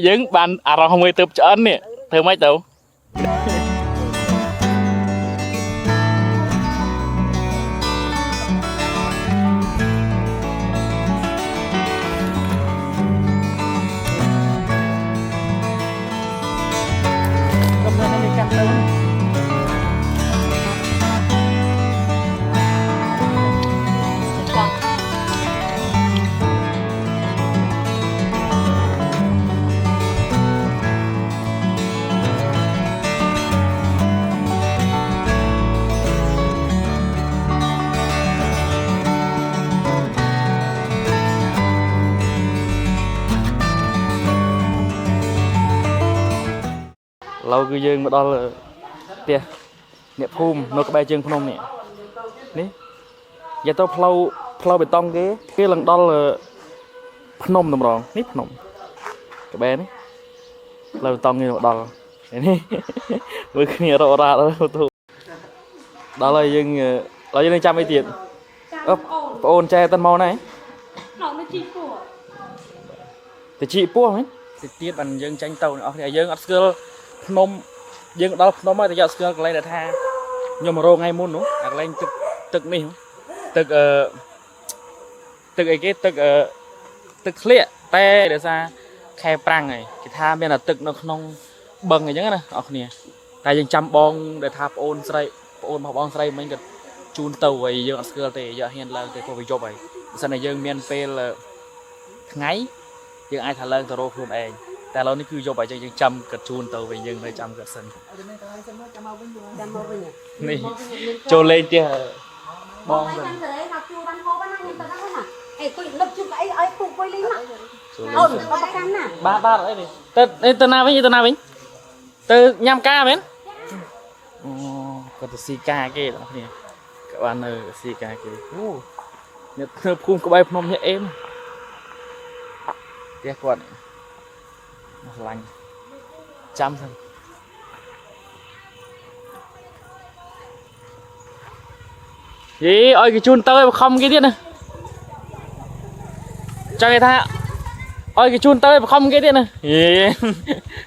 យើងបានអារម្មណ៍មួយទៅឆ្អិននេះធ្វើម៉េចទៅเราคือយើងមកដល់ផ្ទះអ្នកភូមិនៅក្បែរជើងភ្នំនេះនេះយកទៅផ្លូវបេតុងគេឡើងដល់ភ្នំតម្រងនេះភ្នំក្បែរនេះផ្លូវបេតុងគេមកដល់នេះមើលគ្នារ៉ាដល់ហើយយើងនឹងចាំអីទៀតប្អូនចែតាន់មកណែទៅជីពោះមែនតិចទៀតបានយើងចាញ់ទៅអ្នកគ្នាយើងអត់ស្គាល់ភ្នំយើងដល់ភ្នំហើយតែយកស្គាល់កន្លែងដែលថាខ្ញុំរងថ្ងៃមុននោះអាកន្លែងទឹកនេះទឹកអីគេទឹកធ្លាក់តែដោយសារខែប្រាំងហើយគេថាមានតែទឹកនៅក្នុងបឹងអីចឹងណាអ្នកគ្នាតែយើងចាំបងដែលថាប្អូនរបស់បងស្រីមិញក៏ជូនទៅហើយយើងអត់ស្គាល់ទេយកហ៊ានឡើងទៅព្រោះវាយប់ហើយបើសិនតែយើងមានពេលថ្ងៃយើងអាចថាឡើងទៅរកខ្លួនឯងតែឥឡូវនេះគឺយប់ហើយយើងចាំកាត់ជូនទៅវិញយើងនៅចាំកាត់សិននេះចូលលេងផ្ទះបងសិនអេគួយលឹកជុំអីឲ្យពូគួយលេងមកអូនបបកម្មណាបាទអីនេះទៅណាវិញទៅញ៉ាំកាមែនអូគាត់ទៅស៊ីកាគេបងប្អូនក៏បាននៅស៊ីកាគេអូអ្នកធ្វើភូមិក្បែរភ្នំនេះអេមផ្ទះគាត់ខ្លាញ់ចាំសិនយីឲ្យគេជូនទៅឲ្យបខំគេទៀតណាចង់គេថាឲ្យគេជូនទៅឲ្យបខំគេទៀតណាយី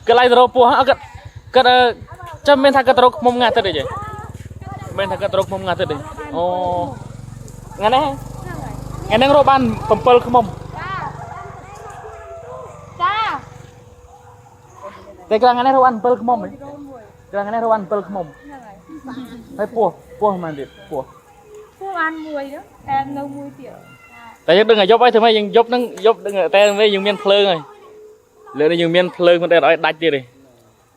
កន្លែងទៅរកពោះគាត់ចាំមានថាគាត់ទៅរកខ្មុំងាទឹកទេមែនថាគាត់ទៅរកខ្មុំងាទឹកទេអូថ្ងៃនេះរកបាន7ខ្មុំតែក្រងនេះរកបាន7ខ្មុំហ៎ក្រងនេះរកបាន7ខ្មុំហើយពោះមិនទៀតពោះបានមួយទៅតែនៅមួយទៀតតែយើងដឹងឲ្យយប់ហើយធ្វើម៉េចយើងយប់ដឹងតែវិញយើងមានភ្លើងហើយលើនេះយើងមានភ្លើងមិនតែឲ្យដាច់ទៀតទេ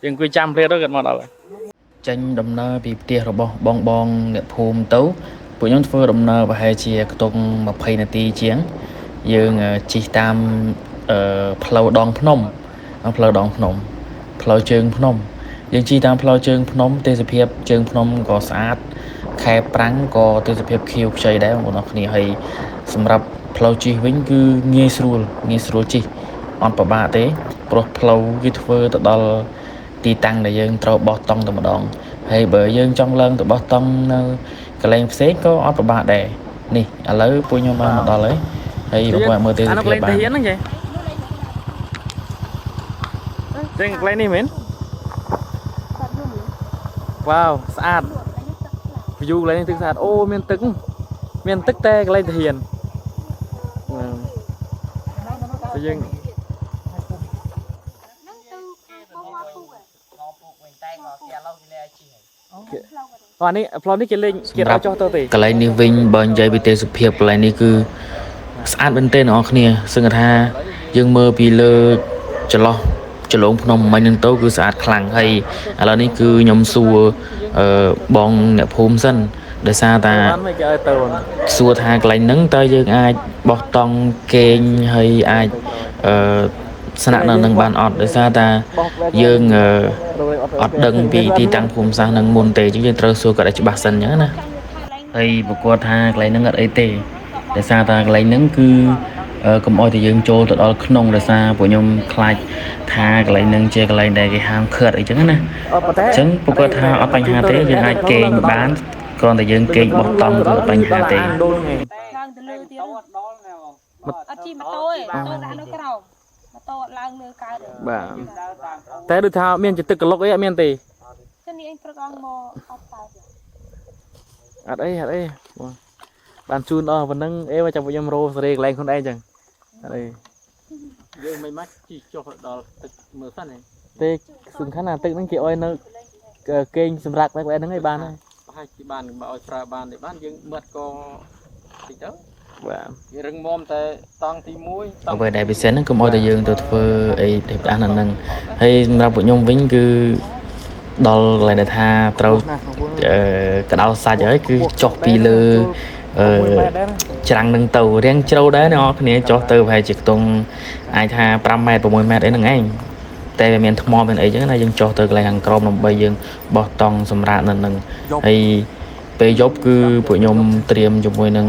យើងអង្គុយចាំព្រាតទៅគាត់មកដល់ហើយចេញដំណើរពីផ្ទះរបស់បងអ្នកភូមិទៅពួកខ្ញុំធ្វើដំណើរប្រហែលជាខ្ទង់20នាទីជាងយើងជិះតាមផ្លូវដងភ្នំផ្លូវជើងភ្នំយើងជិះតាមផ្លូវជើងភ្នំទេសភាពជើងភ្នំក៏ស្អាតខែប្រាំងក៏ទេសភាពខៀវខ្ចីដែរបងប្អូនគ្នាហើយសម្រាប់ផ្លូវជិះវិញគឺងាយស្រួលជិះអត់ពិបាកទេព្រោះផ្លូវគេធ្វើទៅដល់ទីតាំងដែលយើងត្រូវបោះតង់តែម្ដងហើយបើយើងចង់ឡើងទៅបោះតង់នៅកន្លែងផ្សេងក៏អត់ពិបាកដែរនេះឥឡូវពួកខ្ញុំបានមកដល់ហើយបងប្អូនមើលទេសភាពបានចេញកន្លែងនេះមែនវ៉ាវស្អាត view កន្លែងនេះទឹកស្អាតអូមានទឹកតែកន្លែងទាហានយើងនេះផ្លូវនេះគេលេងគេរកចុះទៅទេកន្លែងនេះវិញបើនិយាយពីទេសភាពកន្លែងនេះគឺស្អាតមែនទែនបងប្អូនគ្នាសឹងថាយើងមើលពីលើចលងភ្នំមិញនឹងទៅគឺស្អាតខ្លាំងហើយឥឡូវនេះគឺខ្ញុំសួរបងអ្នកភូមិសិនដោយសារតាសួរថាកន្លែងហ្នឹងតើយើងអាចបោះតង់គេងហើយអាចស្នាក់នៅនឹងបានអត់ដោយសារតាយើងអត់ដឹងពីទីតាំងភូមិសាស្ត្រនឹងមុនទេអញ្ចឹងយើងត្រូវសួរគាត់ឲ្យច្បាស់សិនអញ្ចឹងណាហើយប្រកួតថាកន្លែងហ្នឹងអត់អីទេដោយសារតាកន្លែងហ្នឹងគឺកុំអោយតែយើងចូលទៅដល់ក្នុងដោយសារពួកខ្ញុំខ្លាចថាកន្លែងហ្នឹងជាកន្លែងដែលគេហាមឃាត់អីចឹងណាអញ្ចឹងប្រកួតថាអត់បញ្ហាទេយើងអាចគេងបានគ្រាន់តែយើងគេងបោះតង់គឺអត់បញ្ហាទេឡើងទៅលើទៀតអត់ជិះម៉ូតូទេម៉ូតូដាក់នៅក្រោមម៉ូតូ ឡើងលើកើត បាទតែដូចថាមានចិត្តទឹកកឡុកអីអត់មានទេ chân đi anh phải con mò hotកើត អត់អីបានជូនដល់ប៉ុណ្ណឹងអេមកចាំខ្ញុំរោសេរីកន្លែងខ្លួនឯងចឹងអត់អីយើងមិនមកជីចុះដល់ទឹកមើលសិនទេសំខាន់ណាទឹកហ្នឹងគេអោយនៅគេងសម្រាប់បែបហ្នឹងឯងបានហើយប្រហែលជាបានបើឲ្យប្រើបានទេបានយើងមើលក៏តិចទៅបាទវារឹងមាំតែតង់ទី1អ្វីដែលពិសេសហ្នឹងកុំឲ្យតែយើងទៅធ្វើអីទេផ្ដាស់នៅហ្នឹងហើយសម្រាប់ពួកខ្ញុំវិញគឺដល់កន្លែងដែលថាត្រូវកដោសាច់ហើយគឺចុះពីលើច្រាំងនឹងទៅរៀងជ្រៅដែរអ្នកនរគ្នាចុះទៅប្រហែលជាខ្ទង់អាចថា5ម៉ែត្រ6ម៉ែត្រអីហ្នឹងឯងតែវាមានថ្មមានអីចឹងណាយើងចុះទៅកន្លែងខាងក្រោមដើម្បីយើងបោះតង់សម្រាប់នៅនឹងហើយពេលយប់គឺពួកខ្ញុំត្រៀមជាមួយនឹង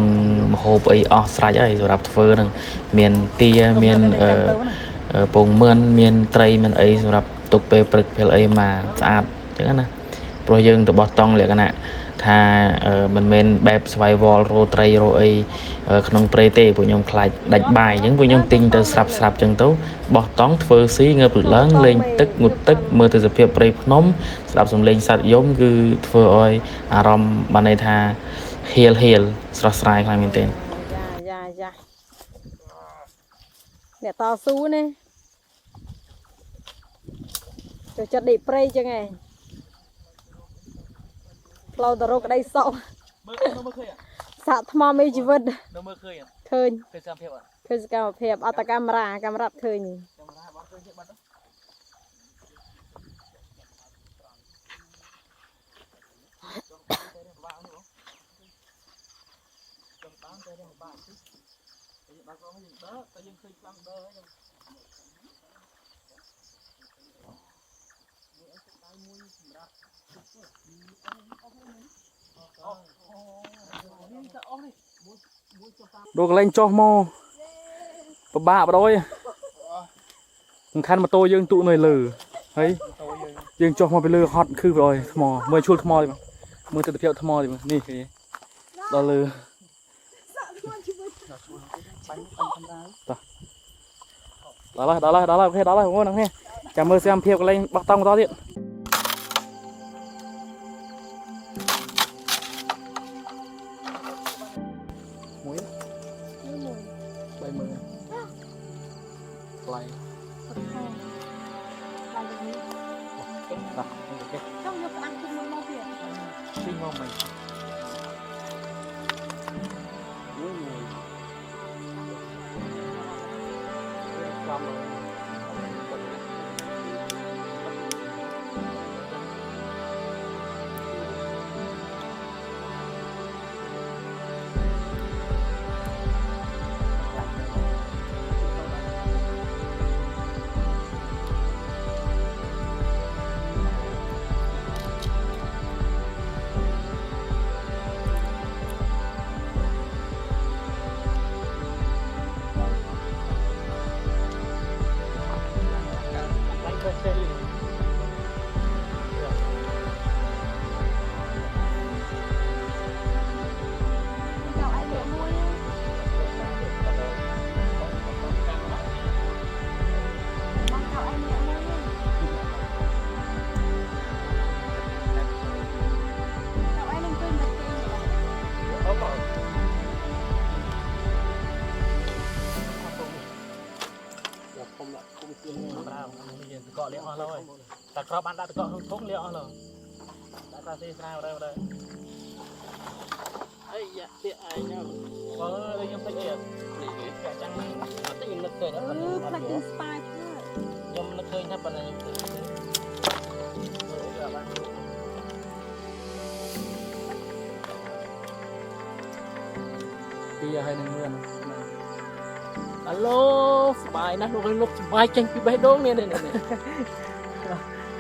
ម្ហូបអីអស់ស្រេចហើយសម្រាប់ធ្វើហ្នឹងមានទាមានពងមឿនមានត្រីមានអីសម្រាប់ទុកពេលព្រឹកពេលអីមកស្អាតចឹងណាព្រោះយើងទៅបោះតង់លក្ខណៈថាមិនមែនបែប survival រោត្រីរោអីក្នុងព្រៃទេពួកខ្ញុំខ្លាចដាច់បាយអញ្ចឹងពួកខ្ញុំទិញទៅស្រាប់អញ្ចឹងទៅបោះតង់ធ្វើស៊ីងើបព្រឹកឡើងលេងទឹកងូតទឹកមើលទៅសភាពព្រៃភ្នំស្ដាប់សំឡេងសត្វយំគឺធ្វើឲ្យអារម្មណ៍បានន័យថាហៀលស្រស់ស្រាយខ្លាំងមែនទែនយ៉ាអ្នកតស៊ូណាចូលចិត្តដេកព្រៃចឹងឯងផ្លូវទៅរកក្តីសោកមើលឃើញសាក់ថ្មមានជីវិតនៅមើលឃើញឃើញឃើញសកម្មភាពអត់ឃើញសកម្មភាពអត់តែកាមេរ៉ាឃើញកាមេរ៉ាបាត់ឃើញទេបាត់ดูกเล่นจอมอปะบะปะด้วยคันมาโตยังตุหน่อยเลยเฮ้ยยังจอมาไปเลยฮอตคือไปเลยทมอเมื่อชุดทมอเลยมั้งเมื่อจะเที่ยวทมอเลยมั้งนี่คือรอเลยđó là ok đó là không có nè chào mừng xem phiêu lên bắt tông to điện muối bay mưa play trong nhập ăn chung mông mông kìa chung mông mình cọ liễu rồi ta có bạn đã cọ không thúng liễu rồi đã ta xí sao đây ấy dạ tiện ai nhau có đây em thấy kìa cả trăng nó tích lực cười nó là cái spy nhom nó cười nhá bạn này bây giờ hay đừng mưa alo bài nó luôn lúc bài tranh bị bay đốn nè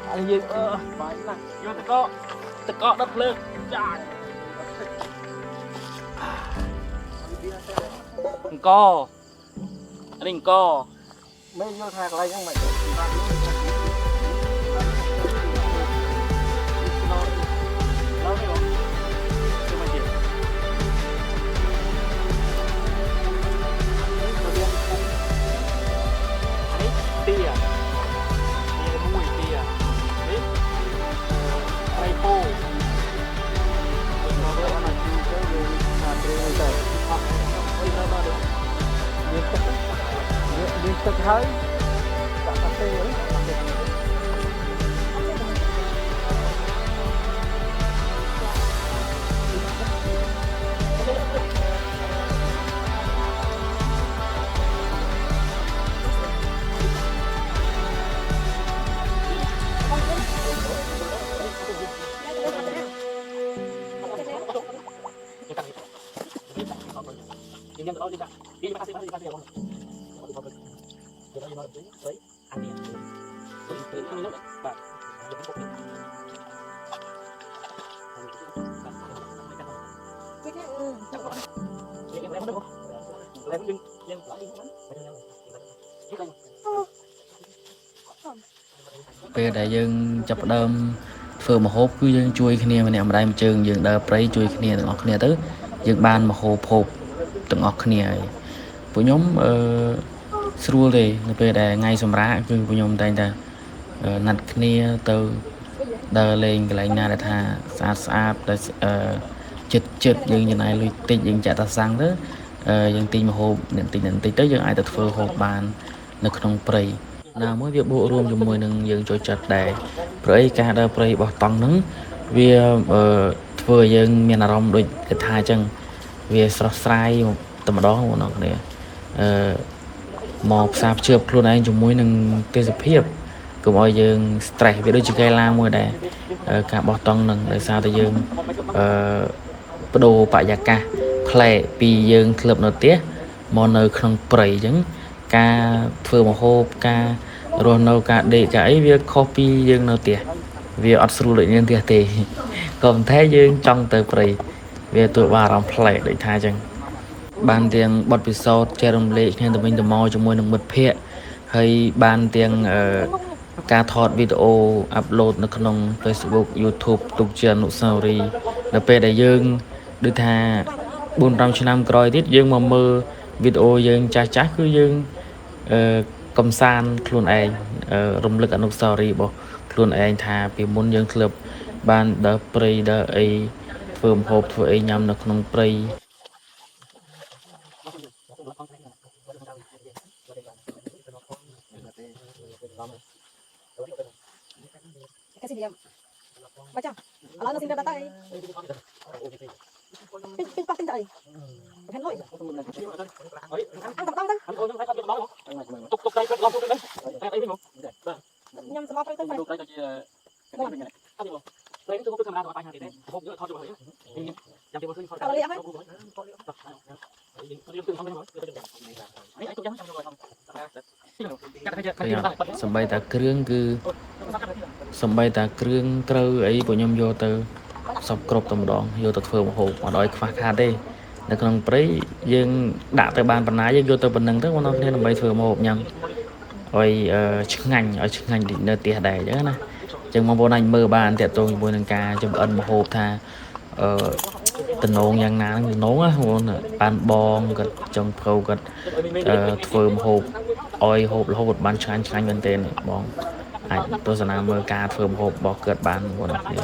anh gì bài nè vô tự có đất lơ co anh co mấy vô thang lại nhưng mày ពេលដែលយើងចាប់ផ្ដើមធ្វើម្ហូបគឺយើងជួយគ្នាម្នាក់ម្ដាយម្ជើងយើងដើរព្រៃជួយគ្នាទាំងអស់គ្នាទៅយើងបានម្ហូបភោគទាំងអស់គ្នាហើយពួកខ្ញុំស្រួលទេនៅពេលដែលថ្ងៃសម្រាកគឺពួកខ្ញុំតែងតែណាត់គ្នាទៅដើរលេងកន្លែងណាដែលថាស្អាតដែលចិត្តយើងចំណាយលុយតិចយើងចាក់តាសាំងទៅយើងទិញម្ហូបបន្តិចទៅយើងអាចទៅធ្វើហូបបាននៅក្នុងព្រៃណាមួយវាបូករួមជាមួយនឹងយើងចូលចិត្តដែរព្រោះអីការដើរព្រៃបោះតង់ហ្នឹងវាធ្វើឲ្យយើងមានអារម្មណ៍ដូចគេថាអញ្ចឹងវាស្រស់ស្រាយតែម្ដងបងប្អូនគ្នាមកផ្សារភ្ជាប់ខ្លួនឯងជាមួយនឹងទេសភាពកុំឲ្យយើង stress វាដូចជាកីឡាមួយដែរការបោះតង់ហ្នឹងដោយសារតែយើងបដូរបរិយាកាសប្លែកពីយើងធ្លាប់នៅផ្ទះមកនៅក្នុងព្រៃអញ្ចឹងការធ្វើម្ហូបការរស់នៅការដេកការអីវាខុសពីយើងនៅផ្ទះវាអត់ស្រួលដូចយើងផ្ទះទេក៏ប៉ុន្តែយើងចង់ទៅព្រៃវាទោះបានអារម្មណ៍ប្លែកដូចថាអញ្ចឹងបានទាំងបទពិសោធន៍ចែករំលែកគ្នាទៅវិញទៅមកជាមួយនឹងមិត្តភ័ក្តិហើយបានទាំងការថតវីដេអូអាប់ឡូតនៅក្នុង Facebook YouTube ទុកជាអនុស្សាវរីយ៍នៅពេលដែលយើងដូចថា 4-5 ឆ្នាំក្រោយទៀតយើងមកមើលវីដេអូយើងចាស់គឺយើងកំសាន្តខ្លួនឯងរំលឹកអនុស្សាវរីយ៍របស់ខ្លួនឯងថាពីមុនយើងធ្លាប់បានដើរព្រៃដើរអីធ្វើម្ហូបធ្វើអីញ៉ាំនៅក្នុងព្រៃ Kasih diam. Baca. Alah nasi dah datang. Pin patin tak ni. Bukan loi. Angkat tang tang. Nyam sama apa itu? Kalau lihat apa? សំបីតាគ្រឿងគឺសំបីតាគ្រឿងត្រូវអីពួកខ្ញុំយកទៅសពគ្រប់តែម្ដងយកទៅធ្វើម្ហូបអត់ឲ្យខ្វះខាតទេនៅក្នុងព្រៃយើងដាក់ទៅបានប៉ុណ្ណាយើងយកទៅប៉ុណ្្នឹងទៅបងប្អូនគ្នាដើម្បីធ្វើម្ហូបញ៉ាំឲ្យឆ្ងាញ់ដូចនៅផ្ទះដែរអញ្ចឹងណាអញ្ចឹងបងប្អូនអាចមើលបានតាក់ទងជាមួយនឹងការចម្អិនម្ហូបថាតំណងយ៉ាងណាតំណងណាបងបានបងគាត់ចង់ព្រៅគាត់ធ្វើម្ហូបឲ្យហូបរហូតបានឆ្ងាញ់មែនទែនបងអាចទស្សនាមើលការធ្វើម្ហូបរបស់គាត់បានបងប្អូនគ្នា អ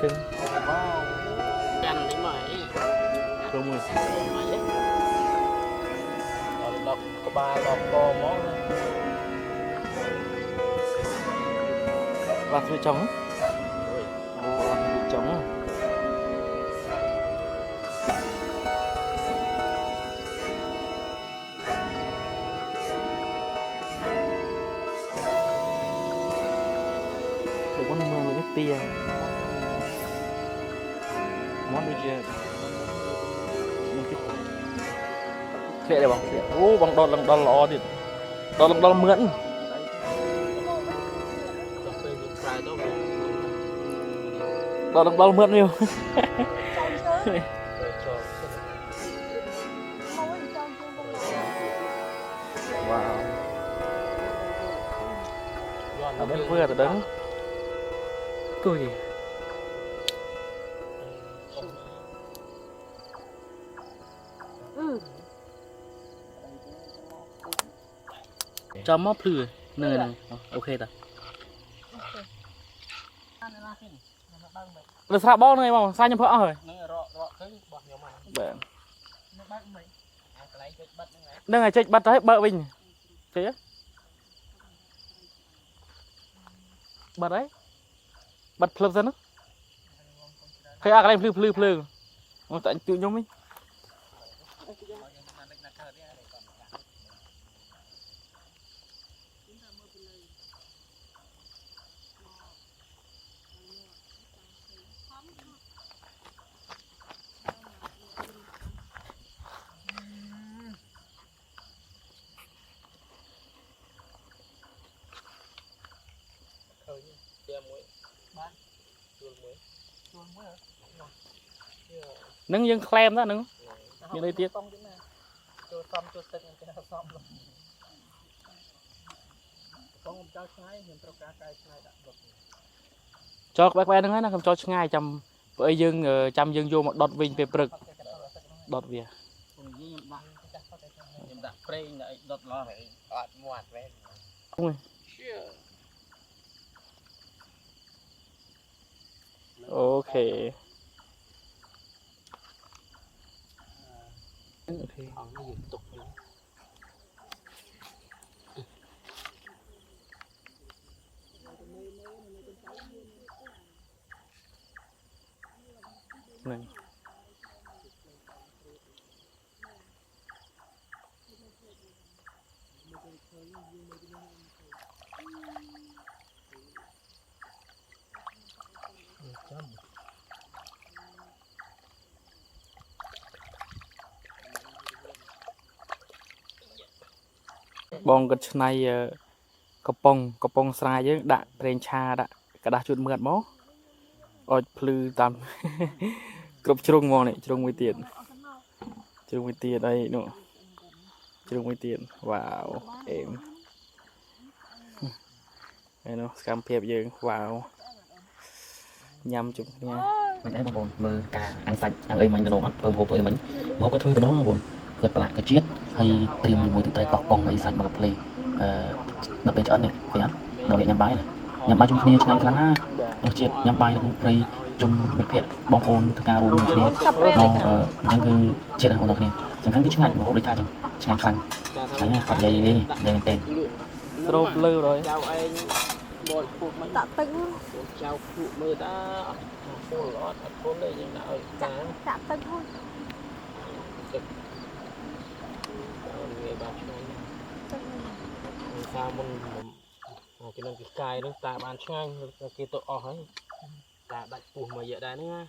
chân Chanh đi mày. không rồi Đọc có ba đọc co món vặt với trống trống được con mưa với cái tia món được chưa Lệ đây bang. Oh, bang dol lo dit. Dol mượn. Dol mượn nhiều. Wow. Ở bên vừa từ đứng. Tôi gì? Cho móp lừa nơi này ok ta được sạp bó này mà sai nhầm phở rồi đây ngày chạy bắt đấy bợ bình thế bật đấy bật phượt dân á thấy à cái này phượt Nó tại tụi nhóm ấy. Nâng dân klem đó nâng. Như đây tiết. Cho các bạn nâng á, nó không cho ngay chăm. Với dân chăm dân vô một đọt vinh về bực. Đọt về. Ok. Này. Bong cái này cặp bông xài với đạn trên cha đạn cả đá chuột mượt máu ôi plư tam cặp chung mòn này chung mấy tiền đây nữa chung mấy tiền wow em đây nó cam phep dương wow nhâm chụp nha mình thấy bọn mơ cả ăn sạch ăn ấy mình đồ ăn thơm hộp ấy mình hộp cái thứ đó bọn gật lại cái chiết hay tìm mùi từ tay cọc bông ấy sạch mà play đập bên chân này phải không đầu để nhắm bài này nhắm bài chung kia ngay khăn ha nó chiết nhắm bài cũng play chung một phiệt bông ôn thực ra luôn kia nó đang cứ chiết là hồn này chẳng hạn cái chứng ngại của hộp đấy ta chẳng chẳng khăn cái này phải dây đi dây tên stroke lư rồi Tạ tưng chào phụ mơ ta phụ lót phụ đây nhưng nào Tạ tưng thôi người bà sao mình cho nên cái cài nó tạ bàn ngang cái tội ấy tạ đặt phụ mà giờ đây nữa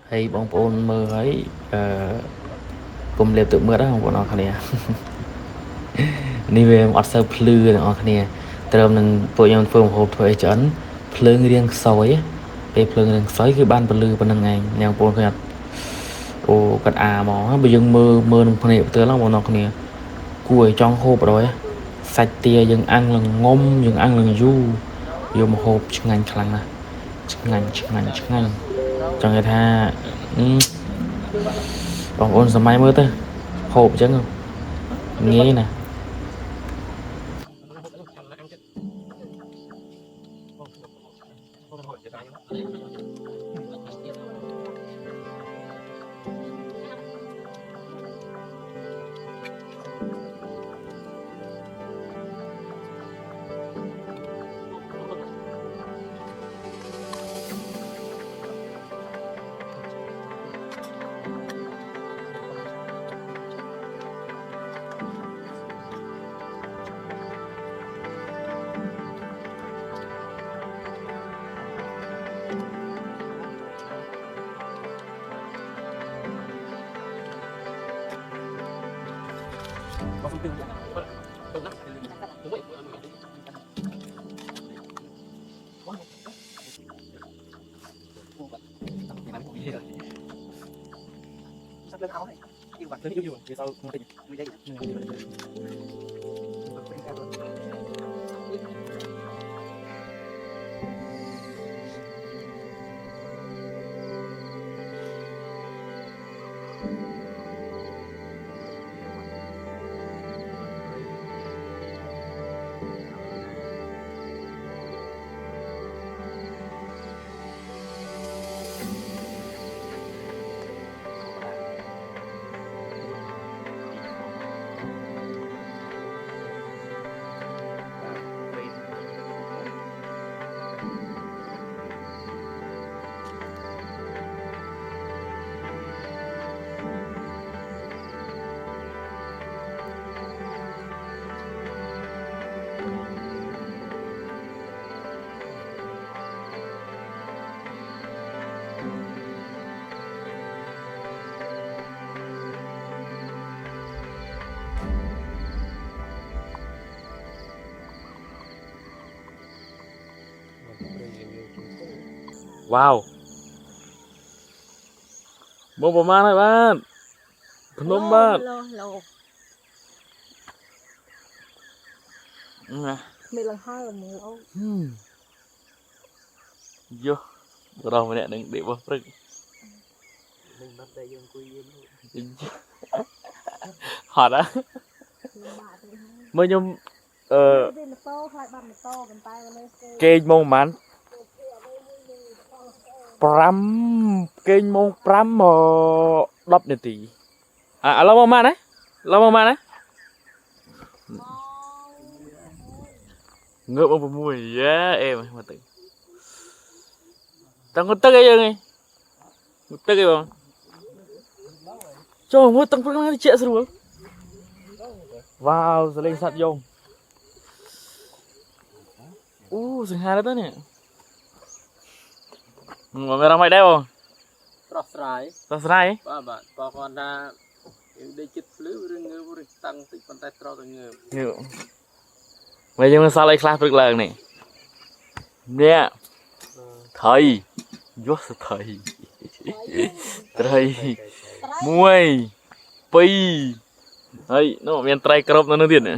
hay bông ôn mơ ấy cùng liệp tự mưa đó không bọn nó nàyนี่វាអត់សូវភ្លឺទាំងអស់គ្នាត្រឹមនឹងពួកខ្ញុំធ្វើម្ហូបធ្វើអីច្រើនភ្លើងរៀងខ្សោយពេលភ្លើងរៀងខ្សោយគឺបានពលឺប៉ុណ្្នឹងឯងអ្នកបងប្អូនឃើញអត់អូគាត់អាហ្មងបើយើងមើលនឹងភ្នែកផ្ទាល់ហ្នឹងបងប្អូនគ្នាគួរឲ្យចង់ហូបអត់ហើយសាច់ទាយើងអាំងឡើងងុំយើងអាំងឡើងយូរយកមកហូបឆ្ងាញ់ខ្លាំងណាស់ឆ្ងាញ់ចង់និយាយថាបងប្អូនសម័យមើលទៅហូបអញ្ចឹងងាយណាស់lên áo này yêu bạn tới yêu vì sao không tình người đây wow mua bò man này bạn phnom bạn mày lần hai là mười lâu vô rồi mình đừng để vào rừng họ đã mới nhung kênh mông mắn pram kênh mông pram mà đập này tí à lâu mà đấy ngựa bông mùi yeah em mà tự tăng con tức ấy nghe tức ấy không cho mua tăng con chạy xuống wow giờ lên sạt vô dừng hai đó nè mọi người mày đeo không Trostrai bạn con ra đi chích lưới rừng tăng tích con tay trâu ngựa bây giờ mình sao lại class được lần này nè thầy vô thầy thầy muôi pi ấy nó miền tây crop nó tiền nè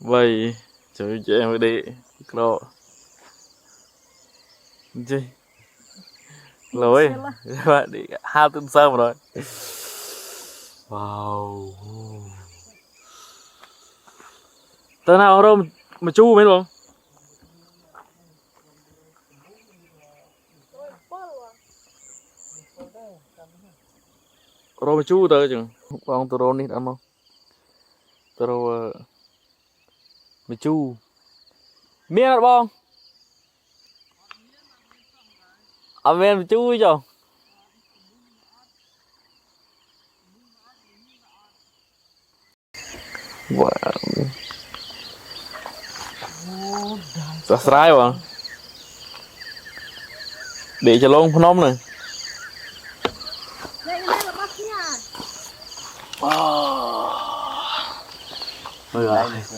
vậy trời chị em đi lo gì lối bạn đi hai tuần sau rồi wow tao nào đâu mà chu mấy luôn rồi mà chu tao chừng con tao rồi đi ăn không tao rồi mà chu miếng được không ở bên mà chu cho wow subscribe vào để cho lông Phnom này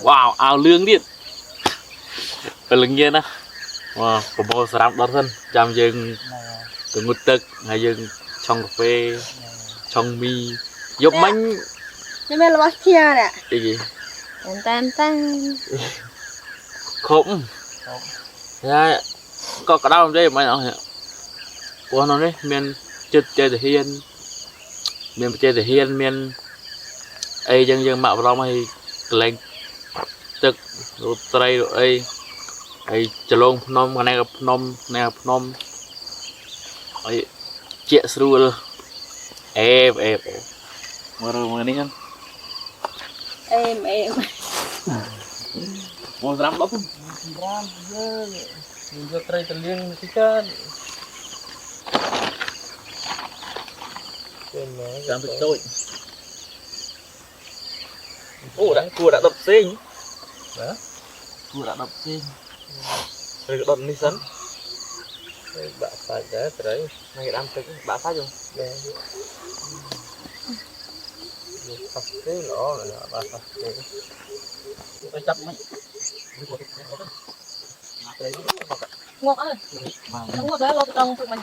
wow áo lương điện ở lưng nhiên á wow có bộ sắm đón thân chăm dừng từ ngụt tực hay dừng trong cà phê trong mi giúp bánh nhưng mà là bác kia nè cái gì tan không ya có cả đâu đây mấy nó của nó đấy miền chơi thể hiện miền chơi thể hiện miền ấy dân mạo vào mày lên tức rồi tây rồi ấy chờ luôn Phnom cái này gặp Phnom ấy chạy xuống luôn em mà đi không em mau ram đó ram mình cho trai tự liên thì kan ram tự tôi cua đã đập xinh đó cua đã đập xinh rồi cái đòn đi sẵn bả sai đấy đấy này đam tự bả sai rồi sắp thế nó là bả sai tôi chấp mấy ngọt ơi đúng rồi đó lông tụi mình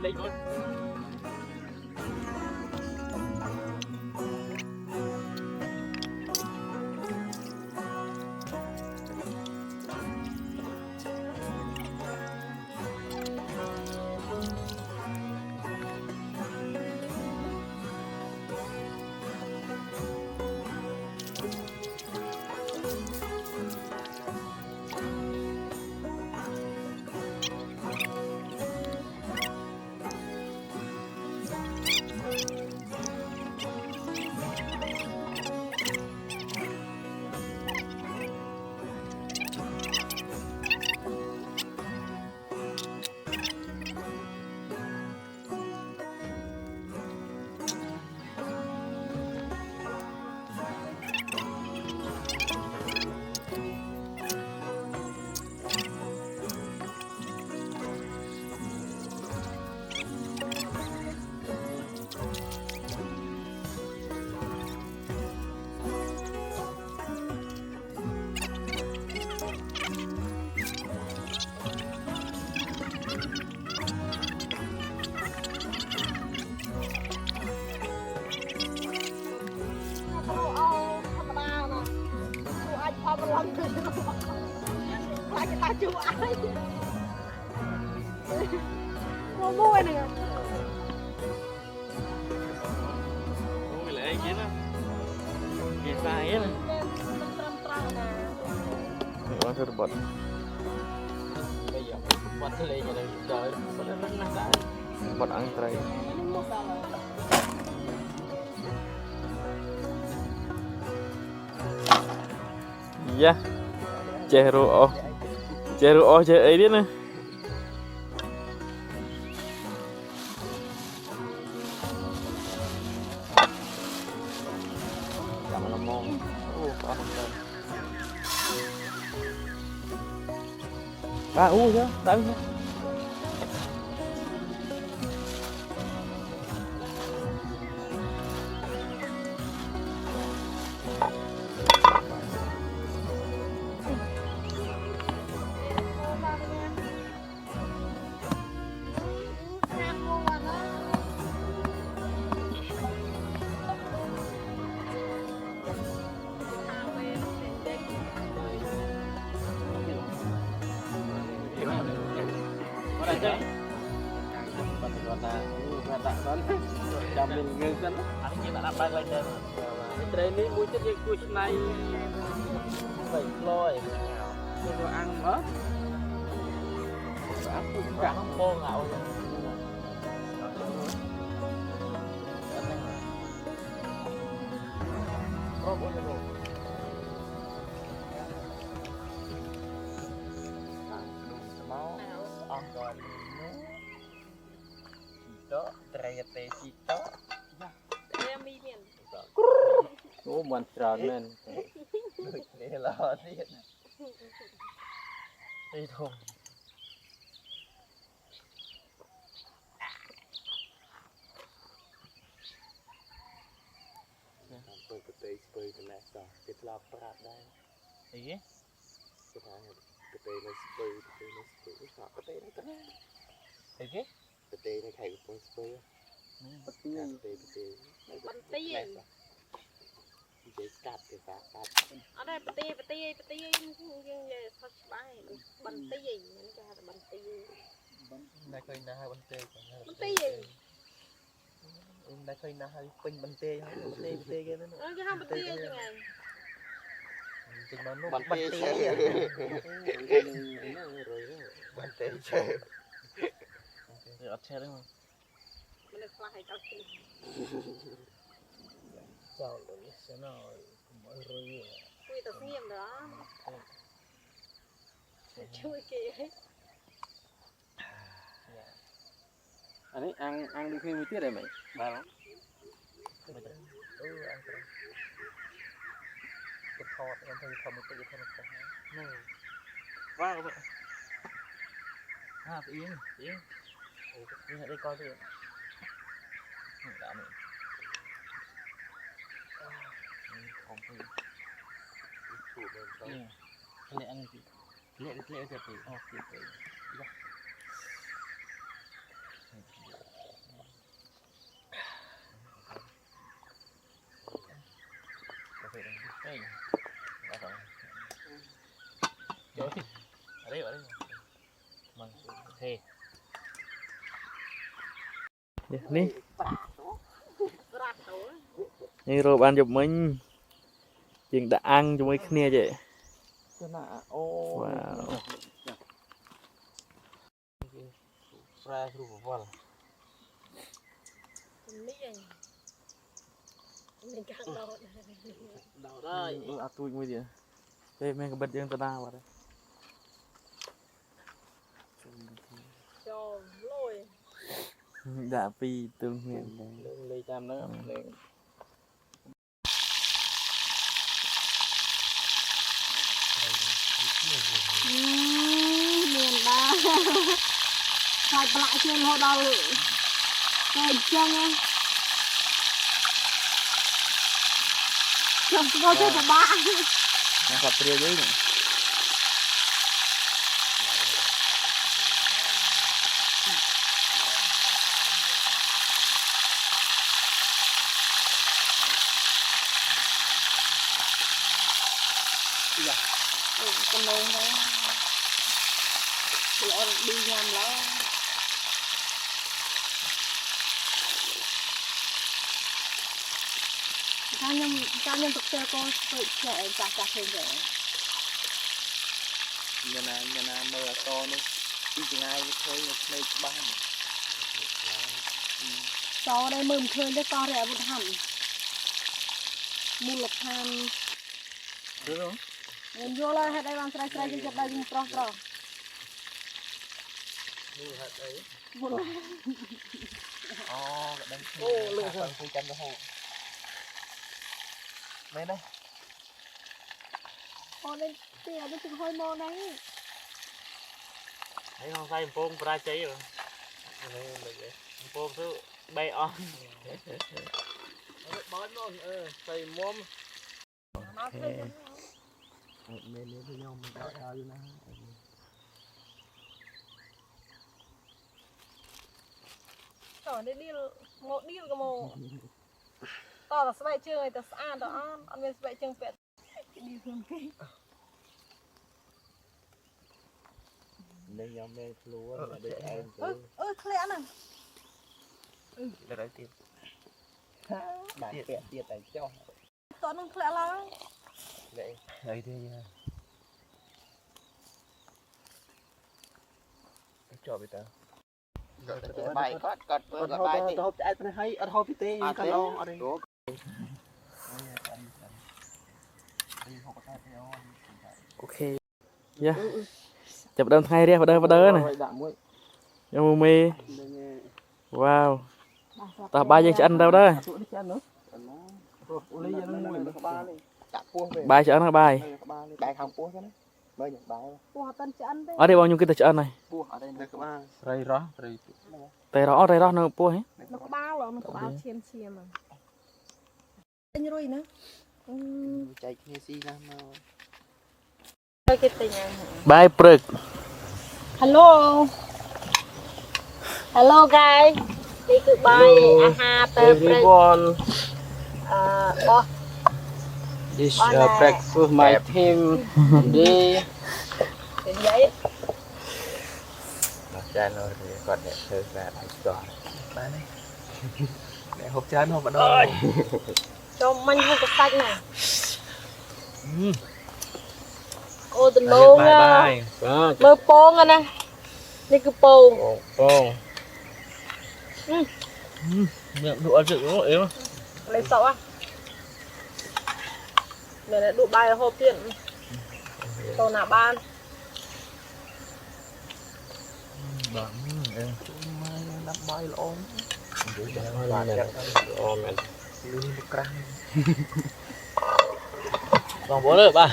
lấy luôn ta chú ai mua mua nè ui lại kia nó kia sai á nó thưa bật bây giờ bật lên như này trời bật lên nó đã bật ăn tray dạ chero chơi ấy đi nè cảm ơn mong chứ đấy Jam mình kan anh chỉ là làm bay lên đây mà train ní mũi chết với cua này vậy lôi cho ăn hết cả không bô ngạo Ủa mình tròn lên để lo tiếp đi thôi tôi có thể spray cái này sao cái là prat đây gì cái thằng cái tê nó spray sao cái tê nó cái gì cái tê nó khai cái spray cái tê bắn tì để cắt cái phá cắt ở đây bắn tì nhưng về thật bài bắn tì gì nó cho là bắn tì đây coi na hai bắn tê bắn tì gì đây coi na hai pin bắn tê bắn tê cái nó cái hai bắn tì như này chừng mà nó bắn tê bắn tê chơi rồi ở chơi đúng không mình được phải cao su sao rồi sẽ nói mỗi rồi quy tập nghiêm đó chui kì anh ấy ăn được thêm một tiết này mày ba lắm ăn cái thọt em thấy thọt một cái thọt một cái này quá các bạn yên ở đây coi đi đã mình không phải chủ bên đó lẹ ăn gì lẹ được thì ok នេះនេះរកបានយប់មិញជាងដាក់អាំងជាមួយគ្នាចេះអូ វ៉ាវ ប្រែគ្រូបវល់ នេះឯងមានការដោត ដល់ហើយអត់ទួយមួយទៀតទេមានកបិតយើងទៅណាបាត់ហើយ ចូលលុយ ដាក់ពីទើងគ្នាលេងតាមហ្នឹងលេង មានដែរខ្លាចប្រឡាក់ជើងរហូតដល់តែអញ្ចឹងខ្ញុំស្គាល់ទៅពិបាក ខ្ញុំគាត់ព្រាយវិញ កំឡុងដែរល្អឌីញ៉ាំឡើយខ្ញុំទុកទៅកូនទៅឆ្លែចាស់ឃើញទេ មានណាមើលអកនោះពីចងាយឃើញនៅភ្នែកច្បាស់ តដែរមើលមិនឃើញទេតរអាវុធហាន់មូលដ្ឋាន ឬ ខ្ញុំយល់ហើយហេតុអីបានស្រ័យយើងចាប់ដៃយើងប្រុស មូលហេតុអី មូល អូកដឹងអូលើទៅជួយចាំទៅហូបមែនទេ អូននេះទីអត់ទៅហុយមកហ្នឹង ហើយហងសាយកំពងប្រាជ័យបងកំពងទៅ3អស់បើមកស្អីមុំ មកឃើញ មែននេះខ្ញុំមិនដល់យូរណា តោះនេះឌីលមកឌីលក៏មកតោះស្បែកជើងឲ្យតែស្អាតទៅអត់មានស្បែកជើងពាក់ឌីលខ្លួនគេ នេះខ្ញុំមានខ្លួនដូចឯងទៅ ធ្លាក់ហ្នឹង លើកទៀតបាទពាក់ទៀតតែចុះ តោះនឹងធ្លាក់ឡើង លេហើយទេចុះទៅ បាយគាត់ធ្វើគាត់បាយទេទៅហូបឆ្អែតនេះហើយអត់ហូបពីទេកន្លងអត់ទេអូខេយ៉ាចាប់ដើមថ្ងៃរះបដើណា ដាក់មួយ ខ្ញុំមេវ៉ាវតោះបាយយើងឆ្អិនទៅដែរ ពួកនេះចាស់នោះអូលីយ៉ាងមួយក្បាលនេះចាក់ពោះ បាយឆ្អិនហើយបាយ ក្បាលនេះបាយខាងពោះចឹងណាមើលយ៉ាងបាយ ពោះអត់តាន់ឆ្អិនទេ អត់ទេបងខ្ញុំគិតតែឆ្អិនហើយ ពោះអត់ទេនៅក្បាល ត្រីរស់ត្រី តែរអត់តែរស់នៅពោះហ៎ នៅក្បាលឈាមហ្នឹងទិញរុយណា ចែកគ្នាស៊ីណាមក ហើយគេទិញហ្នឹង បាយព្រឹក Hello Hello guys នេះគឺបាយអាហារទៅព្រឹក everyone បោះ this breakfast my team today និយាយ ចានគាត់អ្នកធ្វើស្អាតឲ្យចោះបានទេអ្នកហូបច្រើនហូបម្ដង ចូលមិញហូបកសាច់ណាអូដលងមើលពងណានេះគឺពង បង miệng đũa chữ nó yếu លេសក់មែនតែដួបាយហូបទៀតតោះណាបាន ដាក់បាយល្អនិយាយដល់បាយល្អមែនលឺមកក្រាស់ còn bố nữa ba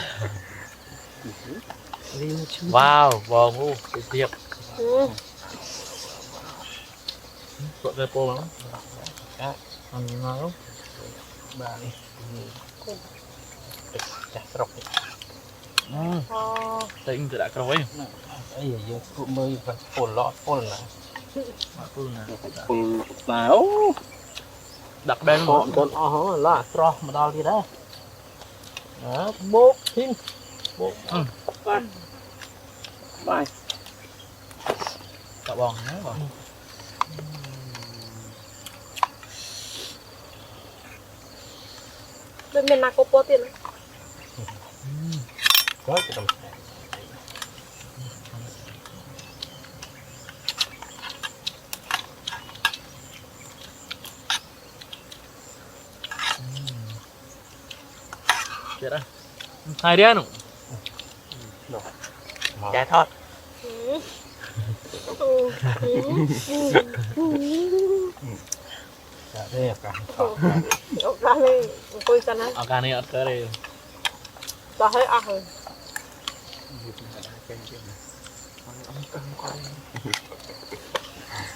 លឺឈឺ wow bò ngu tiệp ហឹម cột dây po lắm ăn ngon lắm បាទនេះចាស់ស្រុក អូ tính từ đã cầu ấy អីយើងគូមើលពុលឡត់ពុលណា phương nè ពុលណាអូ đặt bên កូនអស់ឡោះស្រស់មកដល់ទៀតហ៎ à bột hin bột bài cậu bòn nhá bòn bên miền nào có po tiền có cái đồng chết á hai đứa nó chả thọt chả đây cả ra đây coi xem á ở cái này ở cái đây đó hơi ăn rồi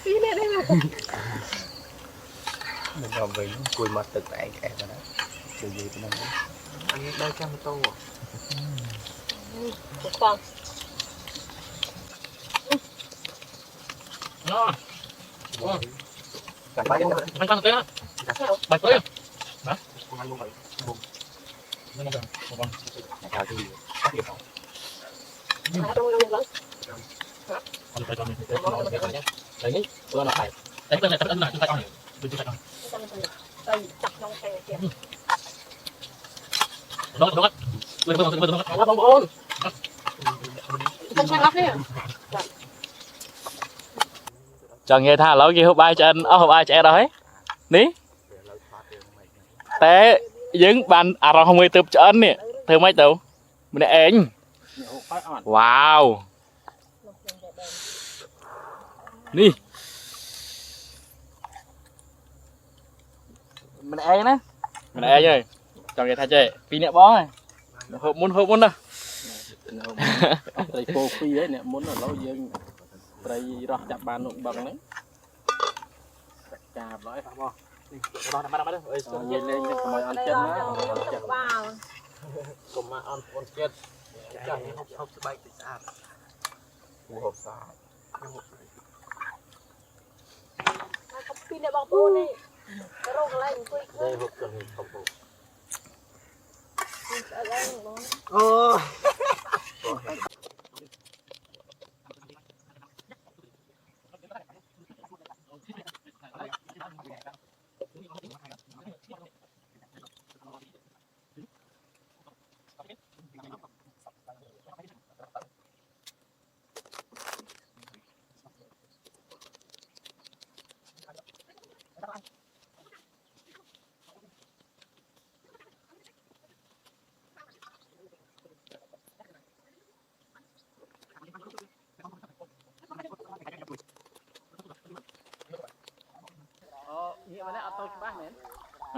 cái này đây là mình làm về cùi mặt tự tại cái đó từ gì từ đây anh đây trăm tô khoan nó cả bãi anh căng tới á bạch tới hả ăn luôn vậy nó được vâng chào thì còn phải còn đấy bữa nào phải đấy cái này tập ấn lại chúng ta còn bên chúng ta còn đây chặt trong khe kìa đó đó bên nó bông ôn không lắp đi chọn nghe tha lỗi kia hộp ai cho anh hộp ai cho em rồi ní té dính bàn à rồi không người tập cho anh nè thưa mấy tụ mình anh wow ní mình anh á mình anh rồi chọn nghe tha chơi pin nè bó này hộp muốn đó đây cô phi ấy nè muốn là lâu dương đây rót chặt bàn nụng bằng đấy chà nói phải không đó nằm đó vậy lên cái mồi ăn chân á vào cùng mà ăn chân chẳng không bay thì sao phù hợp sao không pin để bọc ôn đi cái rô cái này tôi đây hộp cần không hộp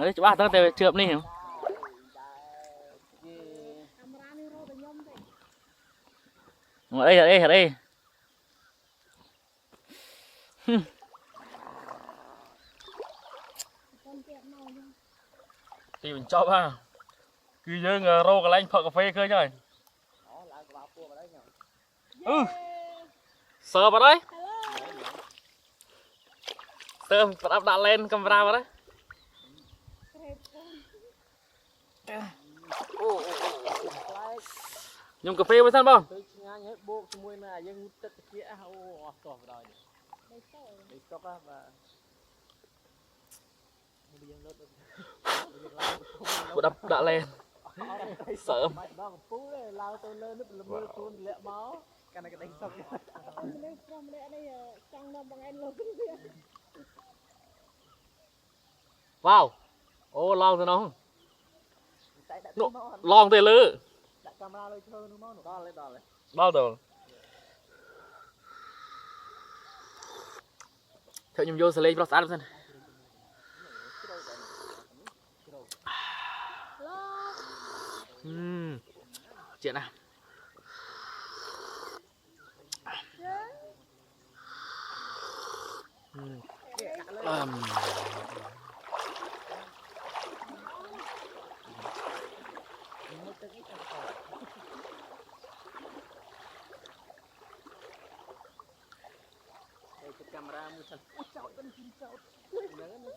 đấy chú ba tao từ trượm đi hiểu ở đây thì mình cho ba cứ dương rô cái lạnh phở cà phê khơi chơi sờ vào đấy sờ bắt đặt lên camera vào đấy nhung cà phê với sao không của đập đã lên sợ wow ô long rồi nó long tê lư bao rồi theo nhung vô xử lý pro xem chuyện nào camera mua chân chậu bên kim chậu nhớ nó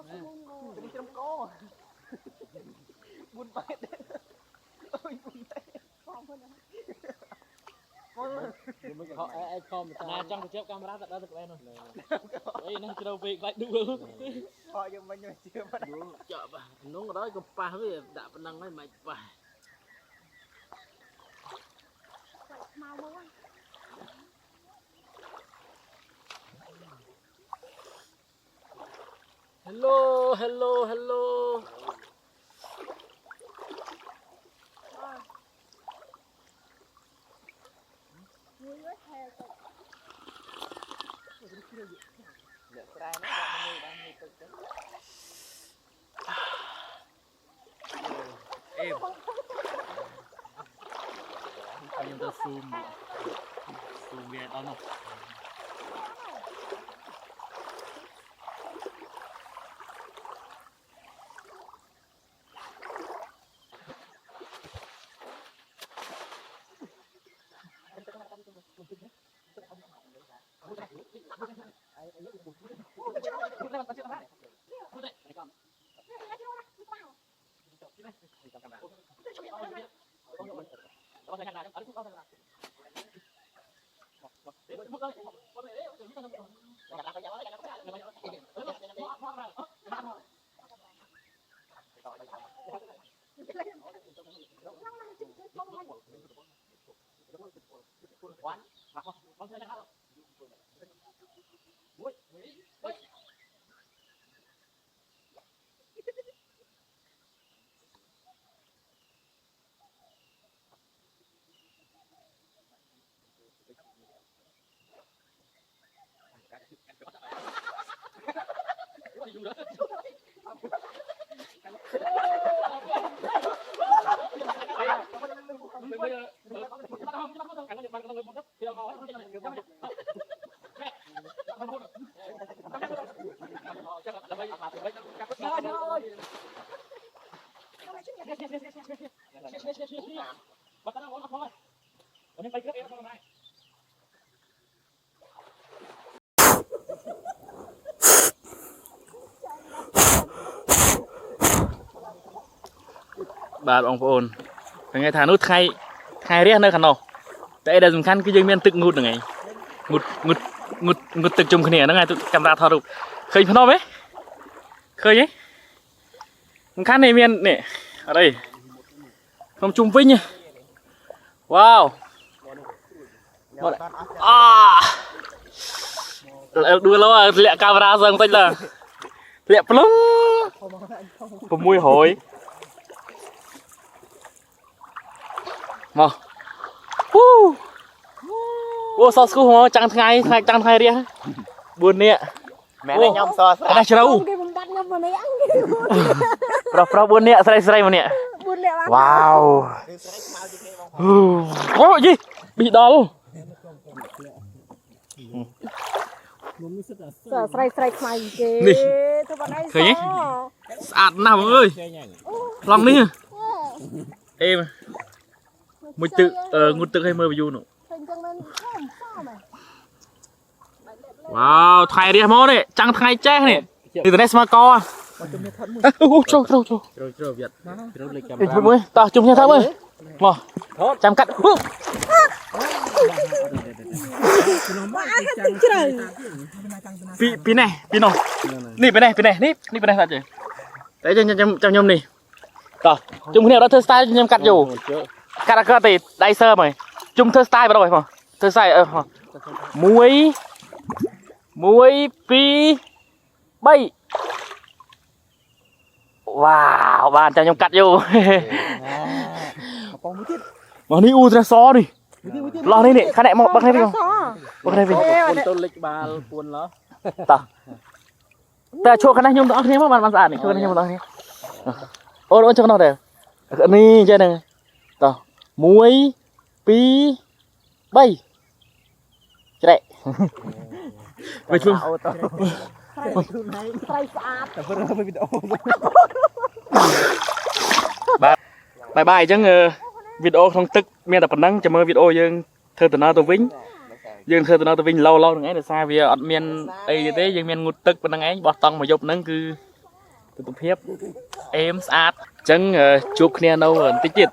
នេះត្រឹមកបុនបែតអូយបុនតែផងហ្នឹងមិនខោអេខំណាចង់ទៅជិបកាមេរ៉ាទៅដល់ទៅក្បែរនោះអីនេះជ្រៅពេកខ្លាចដួលខកយើងមិញជឿមិនចាក់នោះក៏ដល់ក៏ប៉ះវាដាក់ប៉ុណ្ណឹងហើយមិនប៉ះ mau mua hello hello hello em anh ta zoom về đó nào bà ông phồn ngày thà nút thay riết nơi khăn nào tại đây dùng khăn cái dương miên tự ngụt này ngụt tự chung cái này nó ngay tụi camera thò được khơi phân đâu ấy khơi ấy khăn này miên nè ở đây không chung vinh nhỉ wow đua lâu lẹ camera dần tay là lẹ plung có mùi hôi mà ô sao school mà chẳng thay đi buồn nè mẹ này nhom so cái này đâu pro buồn nè sray mà nè wow có gì bị đau luôn sray mày kì khơi nhé sạt nào mọi người lòng đi em một tự ngụt tự hay mơ vào nụ wow thay đi mô đấy chẳng thay chết này từ từ đây mà co trâu Việt mới tao chung nhau tháp ơi mà chăm cắt pi này pi nọ nị bên này thật chứ đấy trong nhom nị tao chung nhau đó thơ style nhom cắt dù cắt ra thì đai sơ mày chung thơ style vào rồi mà thơ style muối pi bay wow bạn trong nhom cắt vô mà ní u ra xó đi lo đây nè khán này một bác này đi không bác này đi tôn lịch bà buồn lắm ta ta cho khán này nhom đó thế mà bạn sạn này cho khán này nhom đó thế ôi cho nó đây này chơi này ta muối pi bay chạy về chung bye bye chứ video không tức miền tập năng cho mơ video dương thơ từ nào tôi vĩnh dương thơ từ nào tôi vĩnh lâu lâu nữa ấy là sao vì ở miền ấy thế dương miền ngụt tức bên ấy bọt tông mà dục nắng cứ ទស្សនភាពអេមស្អាតអញ្ចឹងជួបគ្នានៅបន្តិចទៀត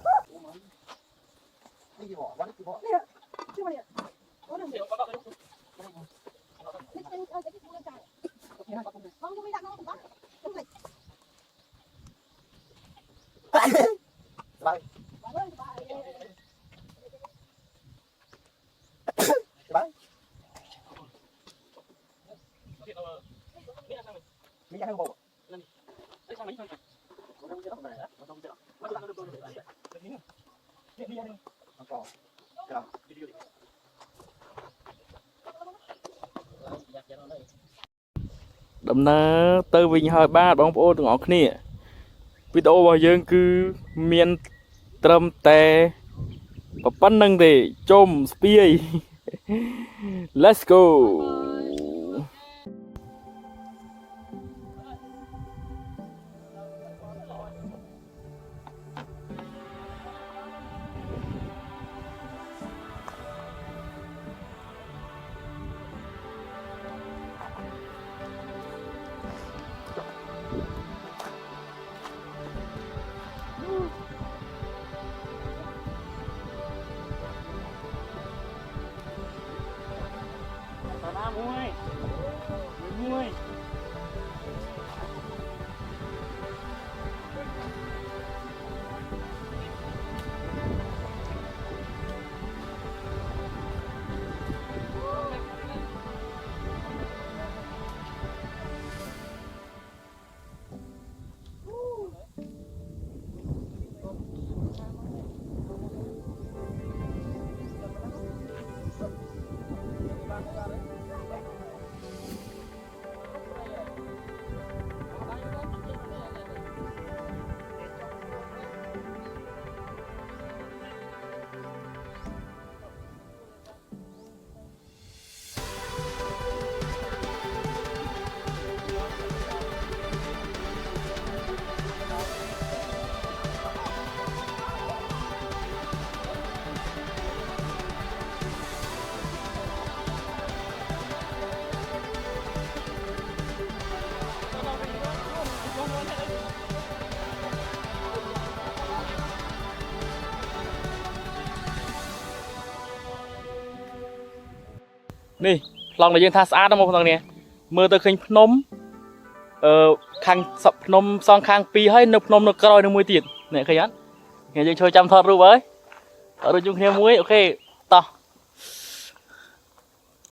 ដំណើរទៅវិញហើយបាទបងប្អូនទាំងអស់គ្នាវីដេអូរបស់យើងគឺមានត្រឹមតែប៉ុណ្្នឹងទេចុំស្ពាយ Let's goនេះប្លង់ដែលយើងថាស្អាតណាស់បងប្អូនគ្នាមើលទៅឃើញភ្នំខាងភ្នំសងខាង2ហើយនៅភ្នំនៅក្រោយនឹងមួយទៀតនេះឃើញអត់យើងជួយចាំថតរូបហើយថតរូបជុំគ្នាមួយអូខេតោះ